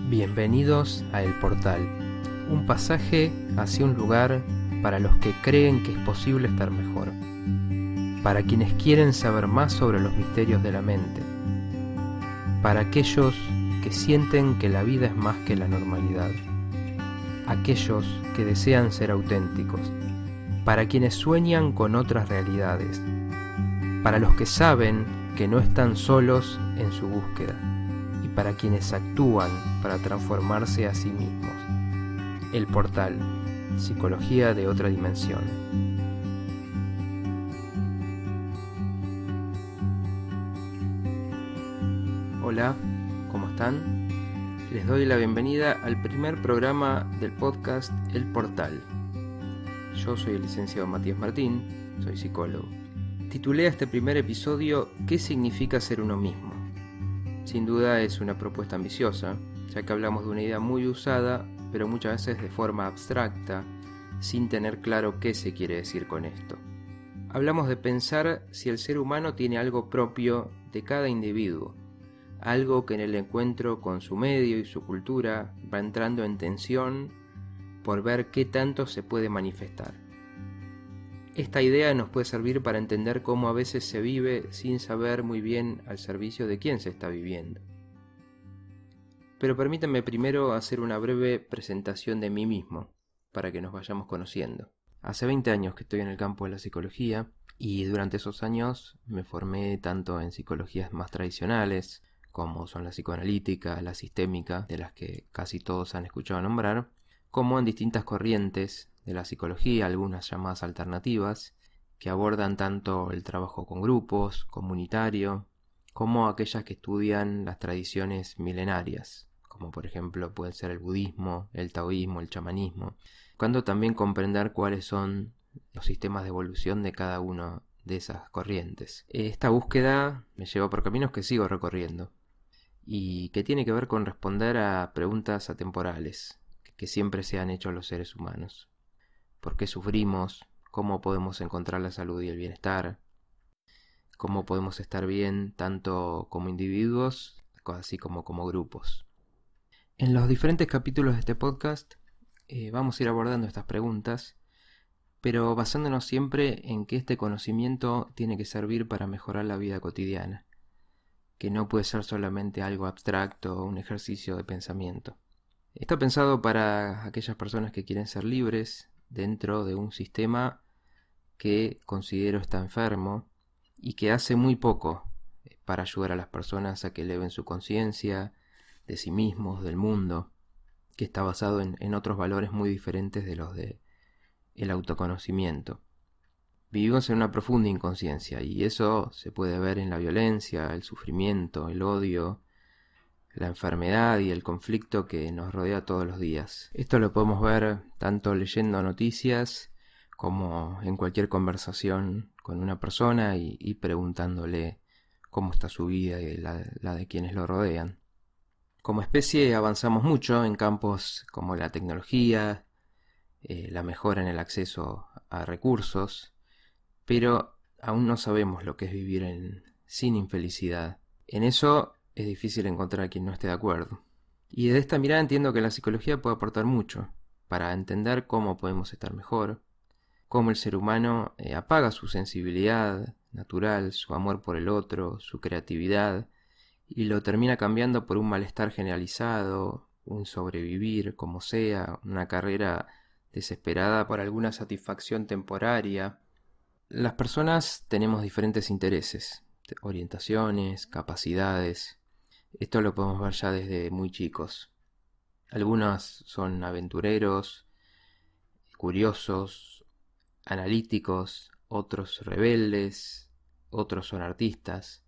Bienvenidos a El Portal, un pasaje hacia un lugar para los que creen que es posible estar mejor, para quienes quieren saber más sobre los misterios de la mente, para aquellos que sienten que la vida es más que la normalidad, aquellos que desean ser auténticos, para quienes sueñan con otras realidades, para los que saben que no están solos en su búsqueda, y para quienes actúan para transformarse a sí mismos. El Portal, psicología de otra dimensión. Hola, ¿cómo están? Les doy la bienvenida al primer programa del podcast El Portal. Yo soy el licenciado Matías Martín, soy psicólogo. Titulé a este primer episodio ¿Qué significa ser uno mismo? Sin duda es una propuesta ambiciosa, ya que hablamos de una idea muy usada, pero muchas veces de forma abstracta, sin tener claro qué se quiere decir con esto. Hablamos de pensar si el ser humano tiene algo propio de cada individuo, algo que en el encuentro con su medio y su cultura va entrando en tensión por ver qué tanto se puede manifestar. Esta idea nos puede servir para entender cómo a veces se vive sin saber muy bien al servicio de quién se está viviendo. Pero permítanme primero hacer una breve presentación de mí mismo, para que nos vayamos conociendo. Hace 20 años que estoy en el campo de la psicología, y durante esos años me formé tanto en psicologías más tradicionales, como son la psicoanalítica, la sistémica, de las que casi todos han escuchado nombrar, como en distintas corrientes de la psicología, algunas llamadas alternativas, que abordan tanto el trabajo con grupos, comunitario, como aquellas que estudian las tradiciones milenarias, como por ejemplo pueden ser el budismo, el taoísmo, el chamanismo, buscando también comprender cuáles son los sistemas de evolución de cada una de esas corrientes. Esta búsqueda me lleva por caminos que sigo recorriendo, y que tiene que ver con responder a preguntas atemporales, que siempre se han hecho los seres humanos. ¿Por qué sufrimos? ¿Cómo podemos encontrar la salud y el bienestar? ¿Cómo podemos estar bien tanto como individuos, así como grupos? En los diferentes capítulos de este podcast vamos a ir abordando estas preguntas, pero basándonos siempre en que este conocimiento tiene que servir para mejorar la vida cotidiana, que no puede ser solamente algo abstracto o un ejercicio de pensamiento. Está pensado para aquellas personas que quieren ser libres dentro de un sistema que considero está enfermo y que hace muy poco para ayudar a las personas a que eleven su conciencia de sí mismos, del mundo, que está basado en otros valores muy diferentes de los de el autoconocimiento. Vivimos en una profunda inconsciencia y eso se puede ver en la violencia, el sufrimiento, el odio, la enfermedad y el conflicto que nos rodea todos los días. Esto lo podemos ver tanto leyendo noticias como en cualquier conversación con una persona y preguntándole cómo está su vida y la de quienes lo rodean. Como especie avanzamos mucho en campos como la tecnología, la mejora en el acceso a recursos, pero aún no sabemos lo que es vivir sin infelicidad. En eso es difícil encontrar a quien no esté de acuerdo. Y desde esta mirada entiendo que la psicología puede aportar mucho para entender cómo podemos estar mejor, cómo el ser humano apaga su sensibilidad natural, su amor por el otro, su creatividad, y lo termina cambiando por un malestar generalizado, un sobrevivir como sea, una carrera desesperada por alguna satisfacción temporaria. Las personas tenemos diferentes intereses, orientaciones, capacidades. Esto lo podemos ver ya desde muy chicos. Algunos son aventureros, curiosos, analíticos, otros rebeldes, otros son artistas.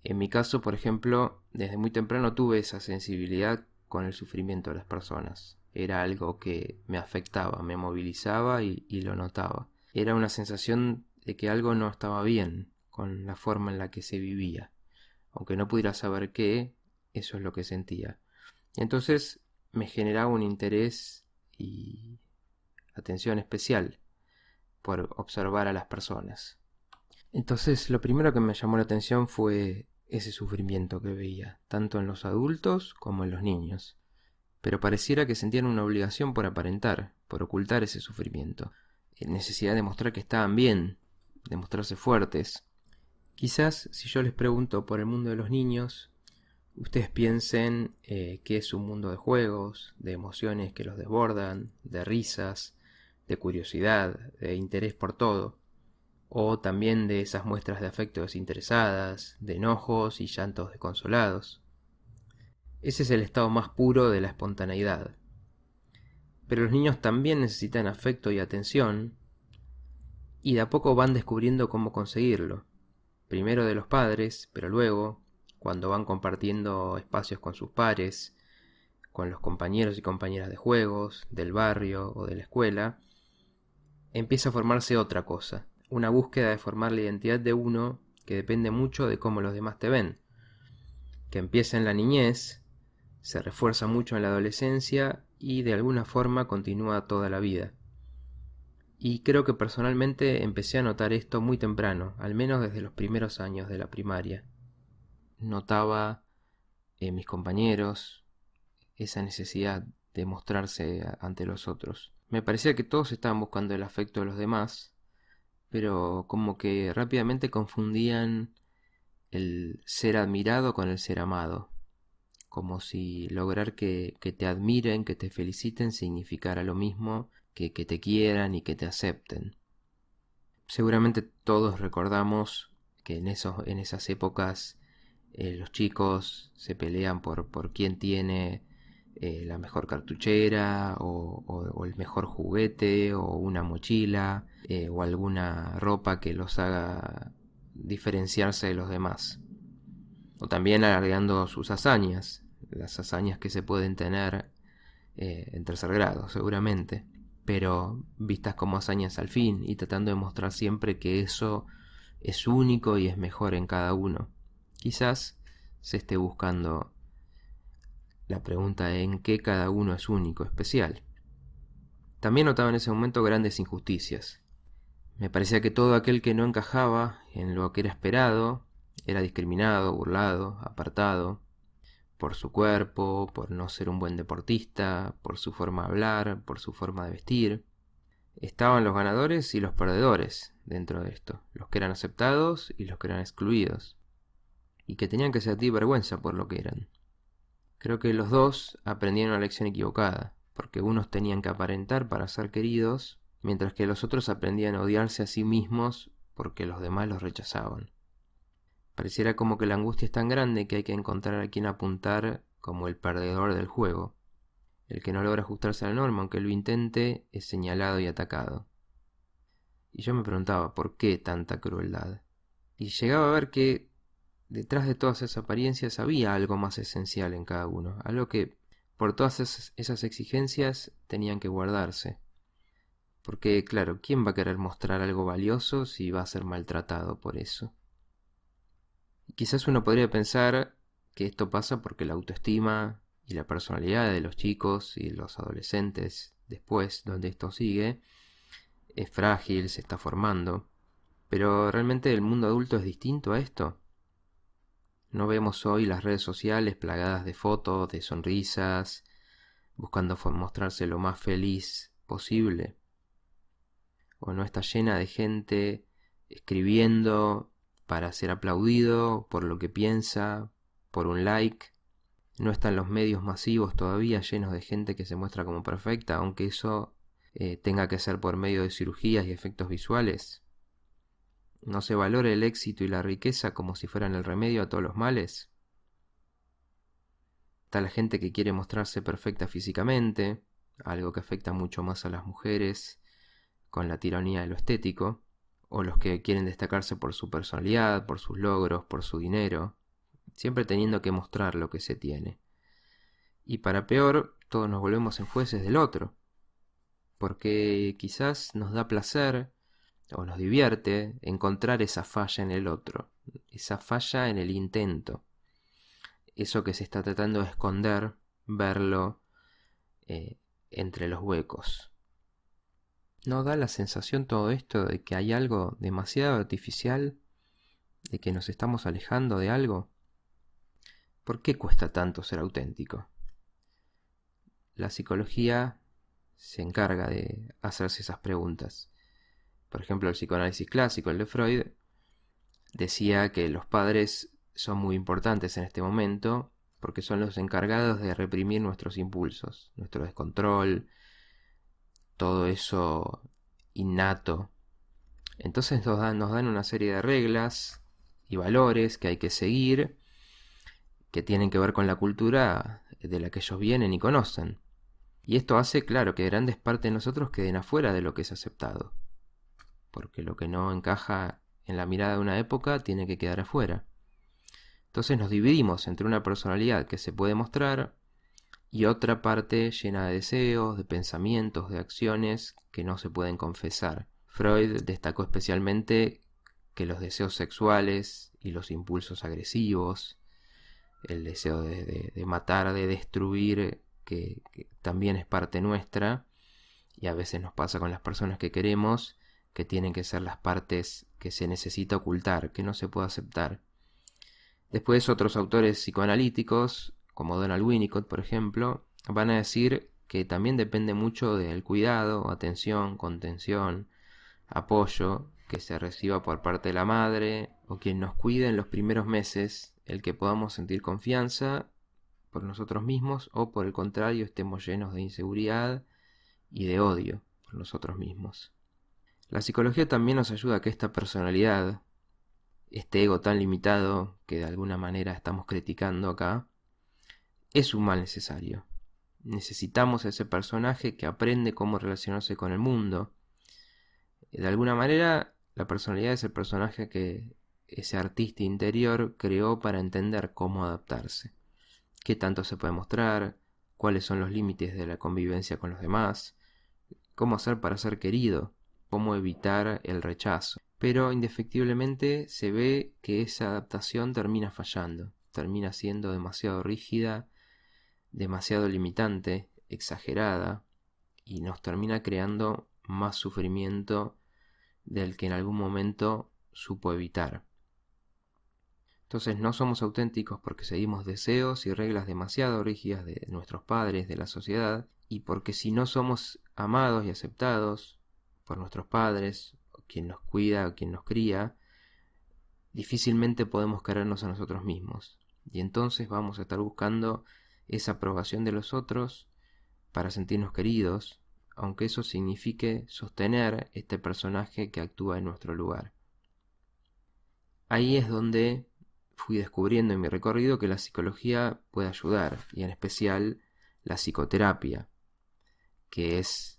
En mi caso, por ejemplo, desde muy temprano tuve esa sensibilidad con el sufrimiento de las personas. Era algo que me afectaba, me movilizaba y lo notaba. Era una sensación de que algo no estaba bien con la forma en la que se vivía. Aunque no pudiera saber qué, eso es lo que sentía. Entonces me generaba un interés y atención especial por observar a las personas. Entonces lo primero que me llamó la atención fue ese sufrimiento que veía, tanto en los adultos como en los niños. pero pareciera que sentían una obligación por aparentar, por ocultar ese sufrimiento, necesidad de mostrar que estaban bien, de mostrarse fuertes. Quizás si yo les pregunto por el mundo de los niños, ustedes piensen que es un mundo de juegos, de emociones que los desbordan, de risas, de curiosidad, de interés por todo, o también de esas muestras de afecto desinteresadas, de enojos y llantos desconsolados. Ese es el estado más puro de la espontaneidad. Pero los niños también necesitan afecto y atención, y de a poco van descubriendo cómo conseguirlo. Primero de los padres, pero luego, cuando van compartiendo espacios con sus pares, con los compañeros y compañeras de juegos, del barrio o de la escuela, empieza a formarse otra cosa, una búsqueda de formar la identidad de uno que depende mucho de cómo los demás te ven, que empieza en la niñez, se refuerza mucho en la adolescencia y de alguna forma continúa toda la vida. Y creo que personalmente empecé a notar esto muy temprano, al menos desde los primeros años de la primaria. Notaba en mis compañeros esa necesidad de mostrarse ante los otros. Me parecía que todos estaban buscando el afecto de los demás, pero como que rápidamente confundían el ser admirado con el ser amado. Como si lograr que te admiren, que te feliciten, significara lo mismo que te quieran y que te acepten. Seguramente todos recordamos que en esas épocas los chicos se pelean por quién tiene la mejor cartuchera o el mejor juguete o una mochila o alguna ropa que los haga diferenciarse de los demás. O también alargando sus hazañas, las hazañas que se pueden tener en tercer grado seguramente, pero vistas como hazañas al fin y tratando de mostrar siempre que eso es único y es mejor en cada uno. Quizás se esté buscando la pregunta en qué cada uno es único, especial. También notaba en ese momento grandes injusticias. Me parecía que todo aquel que no encajaba en lo que era esperado era discriminado, burlado, apartado, por su cuerpo, por no ser un buen deportista, por su forma de hablar, por su forma de vestir. Estaban los ganadores y los perdedores dentro de esto, los que eran aceptados y los que eran excluidos, y que tenían que sentir vergüenza por lo que eran. Creo que los dos aprendieron la lección equivocada, porque unos tenían que aparentar para ser queridos, mientras que los otros aprendían a odiarse a sí mismos porque los demás los rechazaban. Pareciera como que la angustia es tan grande que hay que encontrar a quien apuntar como el perdedor del juego. El que no logra ajustarse a la norma, aunque lo intente, es señalado y atacado. Y yo me preguntaba, ¿por qué tanta crueldad? Y llegaba a ver que detrás de todas esas apariencias había algo más esencial en cada uno, algo que por todas esas exigencias tenían que guardarse. Porque, claro, ¿quién va a querer mostrar algo valioso si va a ser maltratado por eso? Y quizás uno podría pensar que esto pasa porque la autoestima y la personalidad de los chicos y de los adolescentes después, donde esto sigue, es frágil, se está formando. Pero realmente el mundo adulto es distinto a esto. No vemos hoy las redes sociales plagadas de fotos, de sonrisas, buscando mostrarse lo más feliz posible. O no está llena de gente escribiendo para ser aplaudido por lo que piensa, por un like. No están los medios masivos todavía llenos de gente que se muestra como perfecta, aunque eso tenga que ser por medio de cirugías y efectos visuales. ¿No se valora el éxito y la riqueza como si fueran el remedio a todos los males? Está la gente que quiere mostrarse perfecta físicamente, algo que afecta mucho más a las mujeres, con la tiranía de lo estético, o los que quieren destacarse por su personalidad, por sus logros, por su dinero, siempre teniendo que mostrar lo que se tiene. Y para peor, todos nos volvemos en jueces del otro, porque quizás nos da placer o nos divierte encontrar esa falla en el otro, esa falla en el intento, eso que se está tratando de esconder, verlo entre los huecos. ¿No da la sensación todo esto de que hay algo demasiado artificial? ¿De que nos estamos alejando de algo? ¿Por qué cuesta tanto ser auténtico? la psicología se encarga de hacerse esas preguntas. Por ejemplo, el psicoanálisis clásico, el de Freud, decía que los padres son muy importantes en este momento porque son los encargados de reprimir nuestros impulsos, nuestro descontrol, todo eso innato. Entonces nos dan una serie de reglas y valores que hay que seguir, que tienen que ver con la cultura de la que ellos vienen y conocen. Y esto hace, claro, que grandes partes de nosotros queden afuera de lo que es aceptado. Porque lo que no encaja en la mirada de una época tiene que quedar afuera. Entonces nos dividimos entre una personalidad que se puede mostrar y otra parte llena de deseos, de pensamientos, de acciones que no se pueden confesar. Freud destacó especialmente que los deseos sexuales y los impulsos agresivos, el deseo de matar, de destruir, que también es parte nuestra, y a veces nos pasa con las personas que queremos, que tienen que ser las partes que se necesita ocultar, que no se puede aceptar. Después otros autores psicoanalíticos, como Donald Winnicott, por ejemplo, van a decir que también depende mucho del cuidado, atención, contención, apoyo que se reciba por parte de la madre o quien nos cuide en los primeros meses, el que podamos sentir confianza por nosotros mismos o por el contrario estemos llenos de inseguridad y de odio por nosotros mismos. La psicología también nos ayuda a que esta personalidad, este ego tan limitado que de alguna manera estamos criticando acá, es un mal necesario. Necesitamos a ese personaje que aprende cómo relacionarse con el mundo. De alguna manera, la personalidad es el personaje que ese artista interior creó para entender cómo adaptarse. Qué tanto se puede mostrar, cuáles son los límites de la convivencia con los demás, cómo hacer para ser querido, cómo evitar el rechazo. Pero indefectiblemente se ve que esa adaptación termina fallando, termina siendo demasiado rígida, demasiado limitante, exagerada, y nos termina creando más sufrimiento del que en algún momento supo evitar. Entonces no somos auténticos porque seguimos deseos y reglas demasiado rígidas de nuestros padres, de la sociedad, y porque si no somos amados y aceptados por nuestros padres, o quien nos cuida o quien nos cría, difícilmente podemos querernos a nosotros mismos. Y entonces vamos a estar buscando esa aprobación de los otros para sentirnos queridos, aunque eso signifique sostener este personaje que actúa en nuestro lugar. Ahí es donde fui descubriendo en mi recorrido que la psicología puede ayudar, y en especial la psicoterapia, que es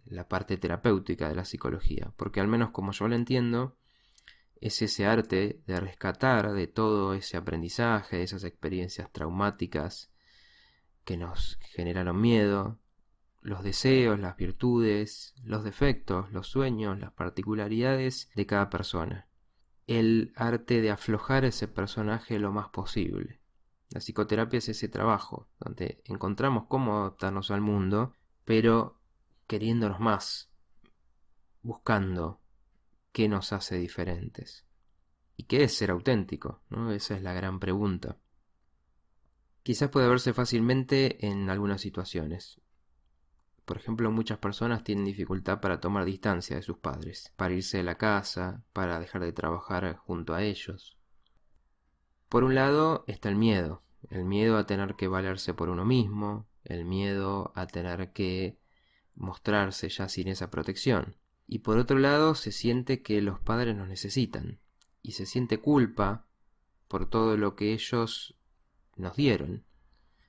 la parte terapéutica de la psicología, porque al menos como yo lo entiendo, es ese arte de rescatar de todo ese aprendizaje, de esas experiencias traumáticas que nos generaron miedo, los deseos, las virtudes, los defectos, los sueños, las particularidades de cada persona. El arte de aflojar ese personaje lo más posible. La psicoterapia es ese trabajo, donde encontramos cómo adaptarnos al mundo, pero queriéndonos más, buscando qué nos hace diferentes. ¿Y qué es ser auténtico? ¿No? Esa es la gran pregunta. Quizás puede verse fácilmente en algunas situaciones. Por ejemplo, muchas personas tienen dificultad para tomar distancia de sus padres, para irse de la casa, para dejar de trabajar junto a ellos. Por un lado está el miedo a tener que valerse por uno mismo, el miedo a tener que mostrarse ya sin esa protección. Y por otro lado se siente que los padres nos necesitan, y se siente culpa por todo lo que ellos nos dieron.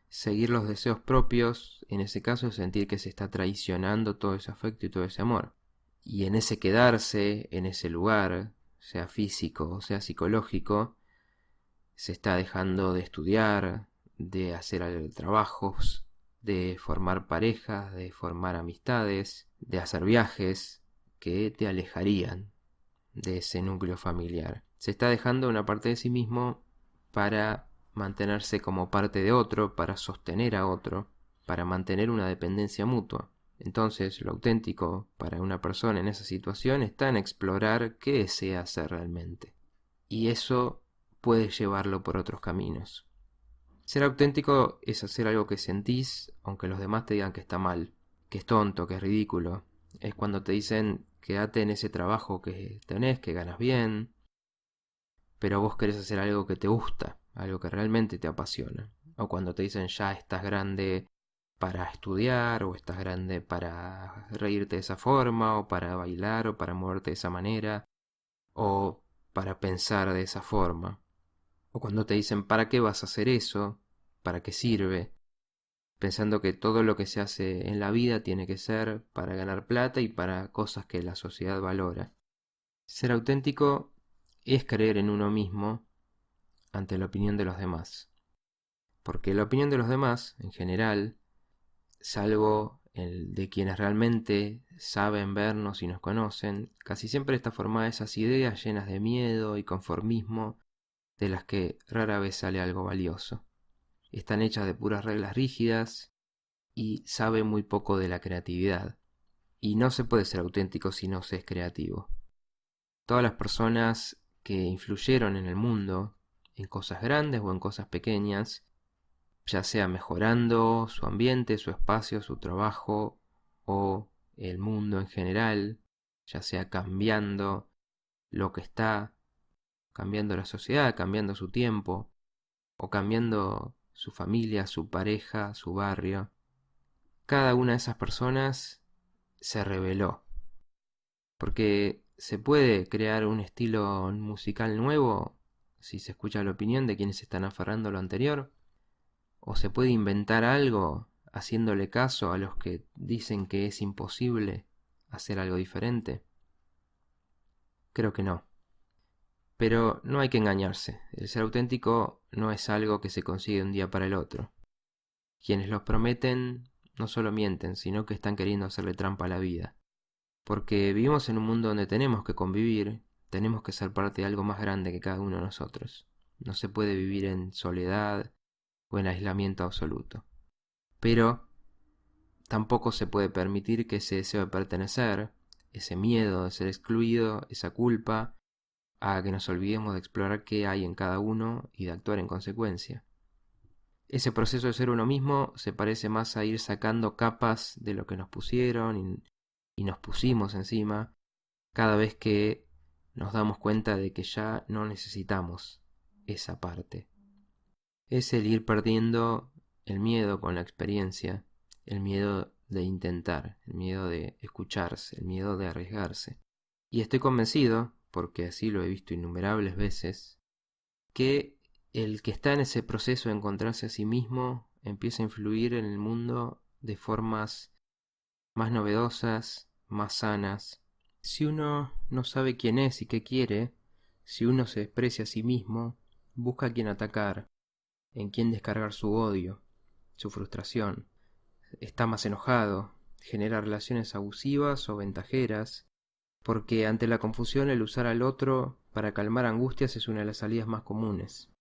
Seguir los deseos propios, en ese caso, es sentir que se está traicionando todo ese afecto y todo ese amor. Y en ese quedarse, en ese lugar, sea físico o sea psicológico, se está dejando de estudiar, de hacer trabajos, de formar parejas, de formar amistades, de hacer viajes que te alejarían de ese núcleo familiar. Se está dejando una parte de sí mismo para mantenerse como parte de otro, para sostener a otro, para mantener una dependencia mutua. Entonces, lo auténtico para una persona en esa situación está en explorar qué desea hacer realmente. Y eso puede llevarlo por otros caminos. Ser auténtico es hacer algo que sentís, aunque los demás te digan que está mal, que es tonto, que es ridículo. Es cuando te dicen quédate en ese trabajo que tenés, que ganas bien, pero vos querés hacer algo que te gusta, algo que realmente te apasiona. O cuando te dicen ya estás grande para estudiar, o estás grande para reírte de esa forma, o para bailar, o para moverte de esa manera, o para pensar de esa forma. O cuando te dicen ¿para qué vas a hacer eso? ¿Para qué sirve? Pensando que todo lo que se hace en la vida tiene que ser para ganar plata y para cosas que la sociedad valora. Ser auténtico es creer en uno mismo ante la opinión de los demás. Porque la opinión de los demás, en general, salvo el de quienes realmente saben vernos y nos conocen, casi siempre está formada de esas ideas llenas de miedo y conformismo de las que rara vez sale algo valioso. Están hechas de puras reglas rígidas y sabe muy poco de la creatividad. Y no se puede ser auténtico si no se es creativo. Todas las personas que influyeron en el mundo, en cosas grandes o en cosas pequeñas, ya sea mejorando su ambiente, su espacio, su trabajo o el mundo en general, ya sea cambiando lo que está, cambiando la sociedad, cambiando su tiempo, o cambiando su familia, su pareja, su barrio. Cada una de esas personas se rebeló. Porque se puede crear un estilo musical nuevo si se escucha la opinión de quienes están aferrando a lo anterior, o se puede inventar algo haciéndole caso a los que dicen que es imposible hacer algo diferente. Creo que no. Pero no hay que engañarse. El ser auténtico no es algo que se consigue de un día para el otro. Quienes los prometen no solo mienten, sino que están queriendo hacerle trampa a la vida. Porque vivimos en un mundo donde tenemos que convivir, tenemos que ser parte de algo más grande que cada uno de nosotros. No se puede vivir en soledad o en aislamiento absoluto. Pero tampoco se puede permitir que ese deseo de pertenecer, ese miedo de ser excluido, esa culpa, haga que nos olvidemos de explorar qué hay en cada uno y de actuar en consecuencia. Ese proceso de ser uno mismo se parece más a ir sacando capas de lo que nos pusieron y nos pusimos encima cada vez que nos damos cuenta de que ya no necesitamos esa parte. Es el ir perdiendo el miedo con la experiencia, el miedo de intentar, el miedo de escucharse, el miedo de arriesgarse. Y estoy convencido, porque así lo he visto innumerables veces, que el que está en ese proceso de encontrarse a sí mismo empieza a influir en el mundo de formas más novedosas, más sanas. Si uno no sabe quién es y qué quiere, si uno se desprecia a sí mismo, busca a quien atacar, en quien descargar su odio, su frustración. Está más enojado, genera relaciones abusivas o ventajeras, porque ante la confusión el usar al otro para calmar angustias es una de las salidas más comunes.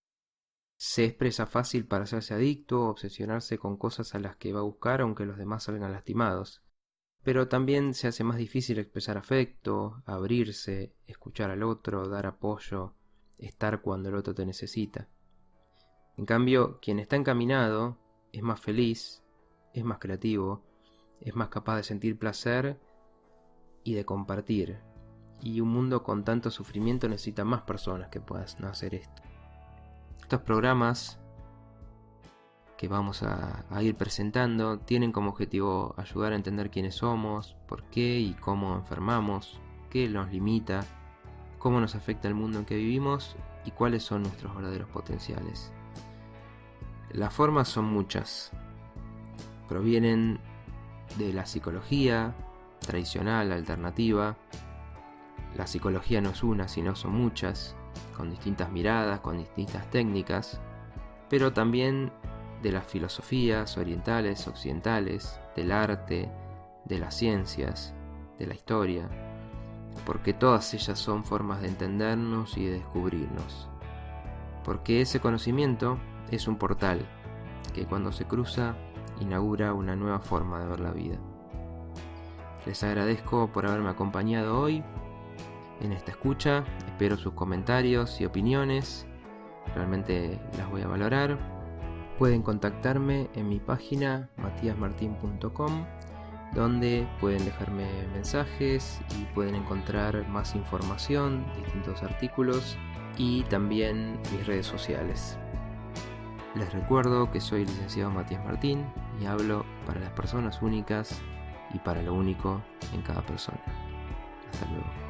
Se expresa fácil para hacerse adicto o obsesionarse con cosas a las que va a buscar aunque los demás salgan lastimados. Pero también se hace más difícil expresar afecto, abrirse, escuchar al otro, dar apoyo, estar cuando el otro te necesita. En cambio, quien está encaminado es más feliz, es más creativo, es más capaz de sentir placer y de compartir. Y un mundo con tanto sufrimiento necesita más personas que puedan hacer esto. Estos programas que vamos a ir presentando tienen como objetivo ayudar a entender quiénes somos, por qué y cómo enfermamos, qué nos limita, cómo nos afecta el mundo en que vivimos y cuáles son nuestros verdaderos potenciales. Las formas son muchas. Provienen de la psicología tradicional, alternativa. La psicología no es una, sino son muchas, con distintas miradas, con distintas técnicas, pero también de las filosofías orientales, occidentales, del arte, de las ciencias, de la historia, porque todas ellas son formas de entendernos y de descubrirnos. Porque ese conocimiento es un portal que cuando se cruza inaugura una nueva forma de ver la vida. Les agradezco por haberme acompañado hoy en esta escucha, espero sus comentarios y opiniones, realmente las voy a valorar. Pueden contactarme en mi página matiasmartin.com, donde pueden dejarme mensajes y pueden encontrar más información, distintos artículos y también mis redes sociales. Les recuerdo que soy el licenciado Matías Martín y hablo para las personas únicas y para lo único en cada persona. Hasta luego.